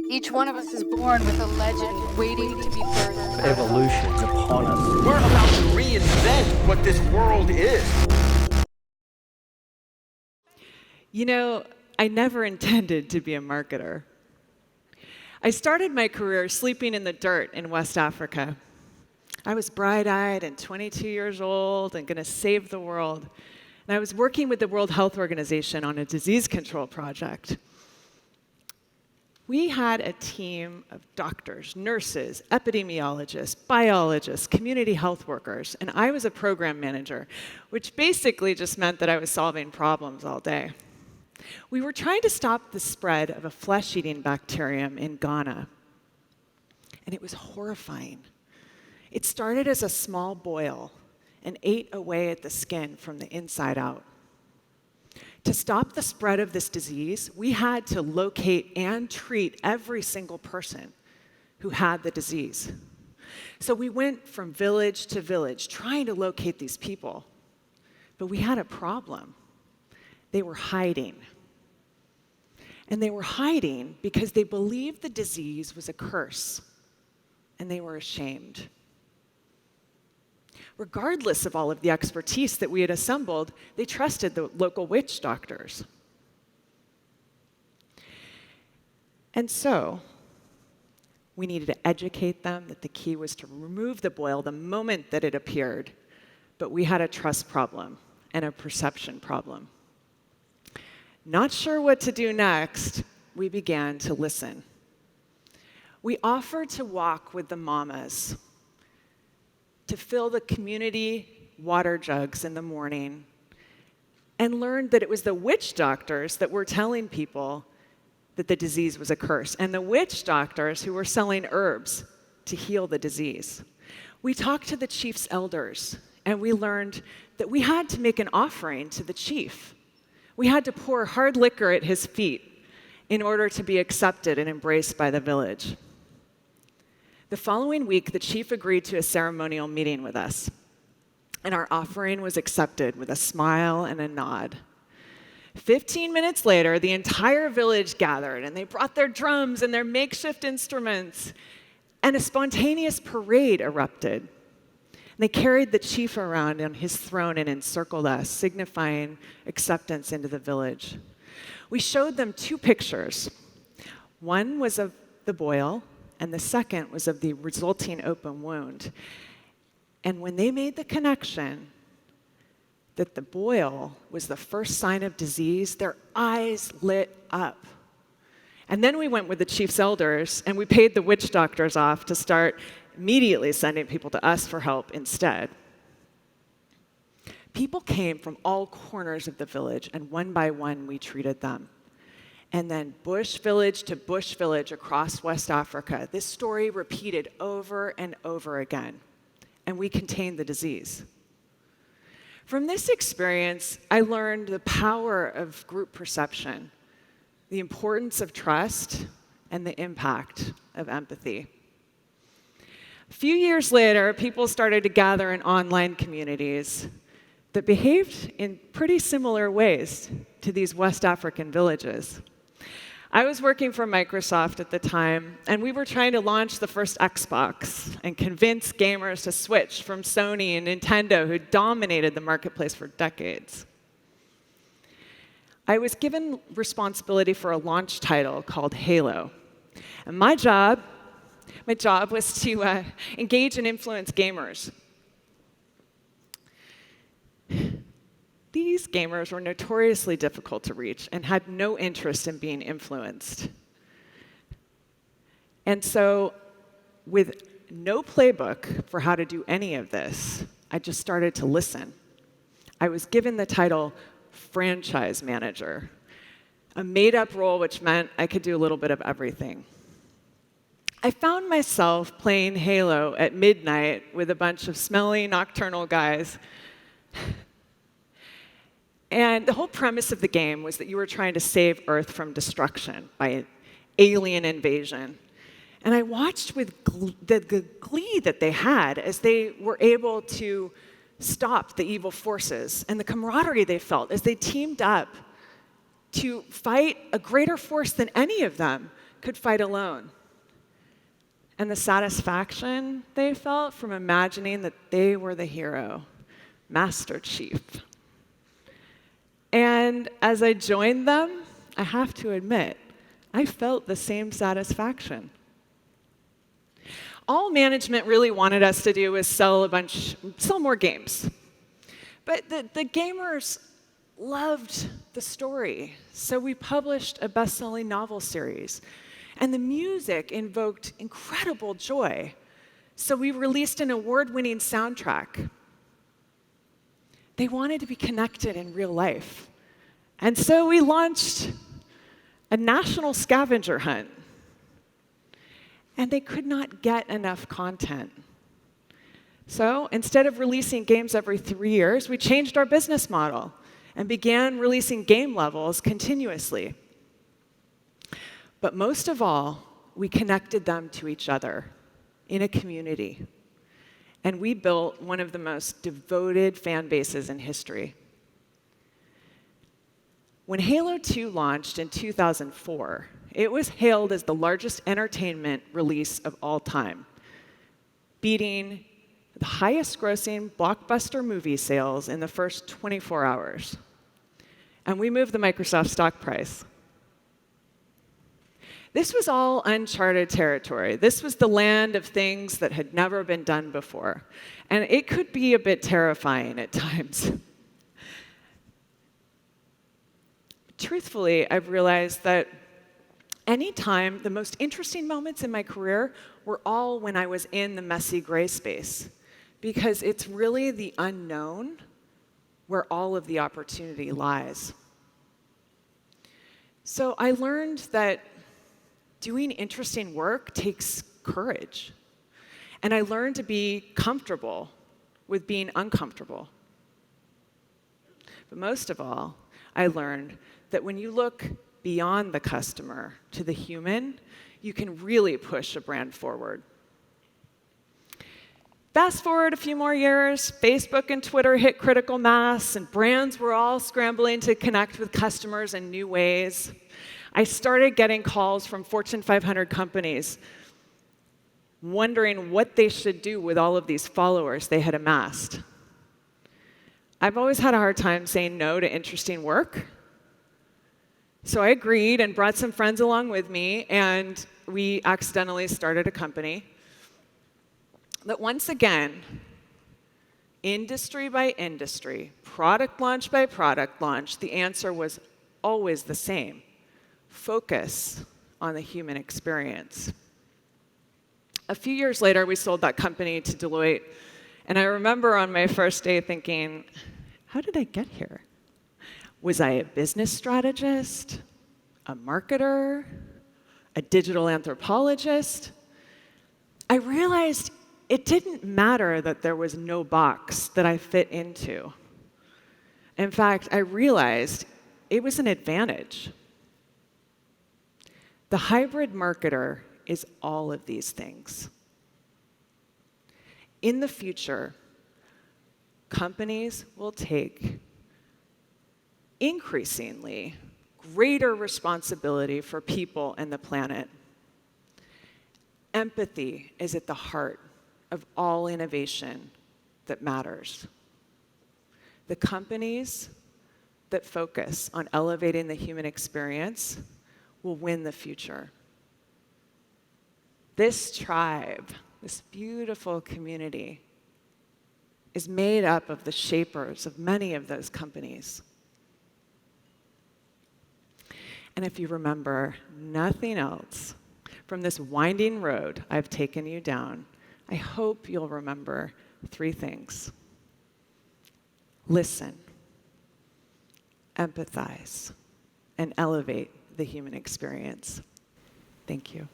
Each one of us is born with a legend waiting to be birthed. Evolution's upon us. We're about to reinvent what this world is. You know, I never intended to be a marketer. I started my career sleeping in the dirt in West Africa. I was bright-eyed and 22 years old and going to save the world. And I was working with the World Health Organization on a disease control project. We had a team of doctors, nurses, epidemiologists, biologists, community health workers, and I was a program manager, which basically just meant that I was solving problems all day. We were trying to stop the spread of a flesh-eating bacterium in Ghana, and it was horrifying. It started as a small boil and ate away at the skin from the inside out. To stop the spread of this disease, we had to locate and treat every single person who had the disease. So we went from village to village trying to locate these people. But we had a problem. They were hiding. And they were hiding because they believed the disease was a curse, and they were ashamed. Regardless of all of the expertise that we had assembled, they trusted the local witch doctors. And so, we needed to educate them that the key was to remove the boil the moment that it appeared, but we had a trust problem and a perception problem. Not sure what to do next, we began to listen. We offered to walk with the mamas, to fill the community water jugs in the morning, and learned that it was the witch doctors that were telling people that the disease was a curse, and the witch doctors who were selling herbs to heal the disease. We talked to the chief's elders, and we learned that we had to make an offering to the chief. We had to pour hard liquor at his feet in order to be accepted and embraced by the village. The following week, the chief agreed to a ceremonial meeting with us, and our offering was accepted with a smile and a nod. 15 minutes later, the entire village gathered, and they brought their drums and their makeshift instruments, and a spontaneous parade erupted. And they carried the chief around on his throne and encircled us, signifying acceptance into the village. We showed them two pictures. One was of the boil, and the second was of the resulting open wound. And when they made the connection that the boil was the first sign of disease, their eyes lit up. And then we went with the chief's elders, and we paid the witch doctors off to start immediately sending people to us for help instead. People came from all corners of the village, and one by one we treated them. And then bush village to bush village across West Africa, this story repeated over and over again, and we contained the disease. From this experience, I learned the power of group perception, the importance of trust, and the impact of empathy. A few years later, people started to gather in online communities that behaved in pretty similar ways to these West African villages. I was working for Microsoft at the time, and we were trying to launch the first Xbox and convince gamers to switch from Sony and Nintendo, who dominated the marketplace for decades. I was given responsibility for a launch title called Halo. And my job was to engage and influence gamers. These gamers were notoriously difficult to reach and had no interest in being influenced. And so, with no playbook for how to do any of this, I just started to listen. I was given the title franchise manager, a made-up role which meant I could do a little bit of everything. I found myself playing Halo at midnight with a bunch of smelly, nocturnal guys. And the whole premise of the game was that you were trying to save Earth from destruction by an alien invasion. And I watched with the glee that they had as they were able to stop the evil forces, and the camaraderie they felt as they teamed up to fight a greater force than any of them could fight alone. And the satisfaction they felt from imagining that they were the hero, Master Chief. And as I joined them, I have to admit, I felt the same satisfaction. All management really wanted us to do was sell more games. But the gamers loved the story, so we published a best-selling novel series. And the music invoked incredible joy, so we released an award-winning soundtrack. They wanted to be connected in real life. And so we launched a national scavenger hunt. And they could not get enough content. So instead of releasing games every 3 years, we changed our business model and began releasing game levels continuously. But most of all, we connected them to each other in a community. And we built one of the most devoted fan bases in history. When Halo 2 launched in 2004, it was hailed as the largest entertainment release of all time, beating the highest-grossing blockbuster movie sales in the first 24 hours. And we moved the Microsoft stock price. This was all uncharted territory. This was the land of things that had never been done before. And it could be a bit terrifying at times. Truthfully, I've realized that anytime, the most interesting moments in my career were all when I was in the messy gray space, because it's really the unknown where all of the opportunity lies. So I learned that doing interesting work takes courage. And I learned to be comfortable with being uncomfortable. But most of all, I learned that when you look beyond the customer to the human, you can really push a brand forward. Fast forward a few more years, Facebook and Twitter hit critical mass, and brands were all scrambling to connect with customers in new ways. I started getting calls from Fortune 500 companies wondering what they should do with all of these followers they had amassed. I've always had a hard time saying no to interesting work. So I agreed and brought some friends along with me, and we accidentally started a company. But once again, industry by industry, product launch by product launch, the answer was always the same: focus on the human experience. A few years later, we sold that company to Deloitte, and I remember on my first day thinking, how did I get here? Was I a business strategist, a marketer, a digital anthropologist? I realized it didn't matter that there was no box that I fit into. In fact, I realized it was an advantage. The hybrid marketer is all of these things. In the future, companies will take increasingly greater responsibility for people and the planet. Empathy is at the heart of all innovation that matters. The companies that focus on elevating the human experience will win the future. This tribe, this beautiful community, is made up of the shapers of many of those companies. And if you remember nothing else from this winding road I've taken you down, I hope you'll remember 3 things. Listen, empathize, and elevate the human experience. Thank you.